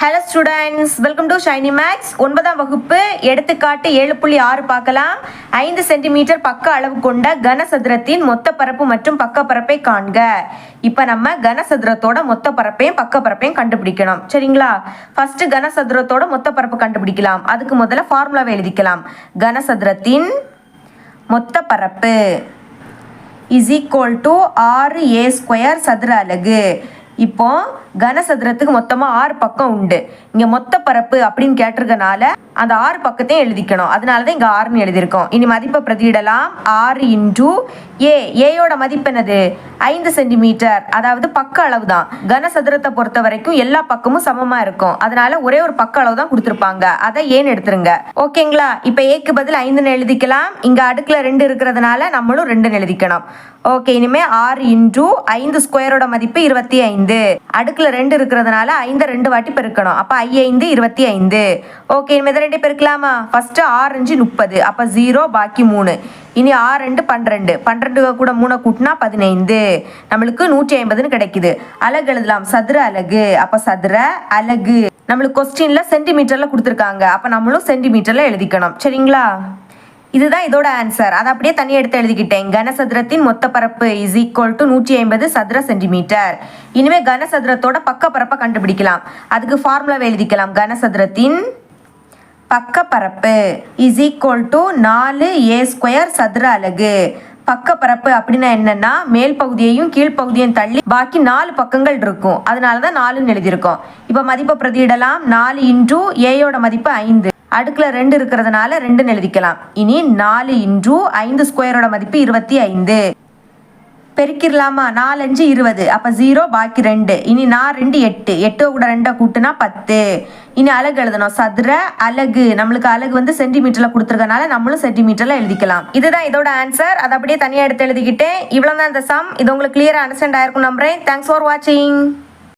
Hello students, welcome to Shiny Max. 9ஆம் வகுப்பு எடுத்துக்காட்டு 7.6 பார்க்கலாம். 5 சென்டிமீட்டர் பக்க அளவு கொண்ட கனசதுரத்தின் மொத்த பரப்பு மற்றும் பக்க பரப்பை காண்க. இப்போ நம்ம கனசதுரத்தோட மொத்த பரப்பையும் பக்க பரப்பையும் கண்டுபிடிக்கணும். சரிங்களா? ஃபர்ஸ்ட் கனசதுரத்தோட மொத்த பரப்பு கண்டுபிடிக்கலாம். அதுக்கு முதல்ல ஃபார்முலாவை எழுதிக்கலாம். கனசதுரத்தின் மொத்த பரப்பு is equal to 6a² சதுர அலகு. இப்போ கனசதுரத்துக்கு மொத்தமா 6 பக்கம் உண்டு. இங்க மொத்த பரப்பு அப்படின்னு கேட்டிருக்கனால அந்த 6 பக்கத்தையும் எழுதிக்கணும். அதனாலதான் இங்க 6ன்னு எழுதியிருக்கோம். இனி மதிப்பை பிரதியிடலாம். 6 இன்டூ ஏ. ஏயோட மதிப்பு என்னது? 5 சென்டிமீட்டர். அதாவது பக்க அளவு தான். கனசதுரத்தை பொறுத்த வரைக்கும் எல்லா பக்கமும் சமமா இருக்கும். அதனால ஒரே ஒரு பக்க அளவு தான் கொடுத்துருப்பாங்க. அதை ஏன்னு எடுத்துருங்க. ஓகேங்களா? இப்ப ஏக்கு பதில் 5ன்னு எழுதிக்கலாம். இங்க அடுக்குல 2 இருக்கிறதுனால நம்மளும் 2ன்னு எழுதிக்கணும். ஓகே, இனிமே 6 இன்டூ 5 ஸ்கொயரோட மதிப்பு 25. அடுக்குல 2 இருக்கிறதுனால 5 2 வாட்டி பெருக்கணும். அப்ப 5 25. ஓகே, இனிமே 2 பெருக்கலாமா? ஃபர்ஸ்ட் 6 5 30. அப்ப 0 பாக்கி 3. இனி 6 2 12. 12 கூட 3 கூட்டினா 15. நம்மளுக்கு 150ன்னு கிடைக்குது. அலகு எழுதலாம். சதுர அலகு. அப்ப சதுர அலகு. நம்மளுக்கு கொஸ்டின்ல சென்டிமீட்டர்ல கொடுத்துருக்காங்க. அப்ப நம்மளும் சென்டிமீட்டர்ல எழுதிக்கணும். சரிங்களா? இதுதான் இதோட ஆன்சர். அதை அப்படியே தனியாக எடுத்து எழுதிக்கிட்டேன். கனசதுரத்தின் மொத்த பரப்பு இஸ் ஈக்குவல் டு 150 சதுர சென்டிமீட்டர். இனிமே கனசதுரத்தோட பக்க பரப்பை கண்டுபிடிக்கலாம். அதுக்கு ஃபார்முலாவை எழுதிக்கலாம். கனசதுரத்தின் பக்க பரப்பு இஸ் ஈக்குவல் டு 4a² சதுர அலகு. பக்க பரப்பு அப்படின்னா என்னன்னா மேல் பகுதியையும் கீழ்ப்பகுதியையும் தள்ளி பாக்கி 4 பக்கங்கள் இருக்கும். அதனாலதான் 4ன்னு எழுதியிருக்கோம். இப்ப மதிப்பை பிரதியிடலாம். 4 இன்டூ ஏயோட மதிப்பு 5. அடுக்குல 2 இருக்கிறதுனால 2ன்னு எழுதிக்கலாம். இனி 4 இன்டூ 5 ஸ்கொயரோட மதிப்பு 25. பெருக்கிடலாமா? 4 5 20. அப்ப 0 பாக்கி 2. இனி 4 2 8. 8 கூட 2 கூட்டினா 10. இனி அலகு எழுதணும். சதுர அலகு. நம்மளுக்கு அலகு வந்து சென்டிமீட்டர்ல கொடுத்துருக்கனால நம்மளும் சென்டிமீட்டர்ல எழுதிக்கலாம். இதுதான் இதோட ஆன்சர். அதை அப்படியே தனியா எடுத்து எழுதிக்கிட்டேன். இவ்வளவுதான் இந்த சம். இது உங்களுக்கு கிளியரா அண்டர்ஸ்டாண்ட் ஆயிருக்கும் நம்புறேன். தேங்க்ஸ் ஃபார் வாட்சிங்.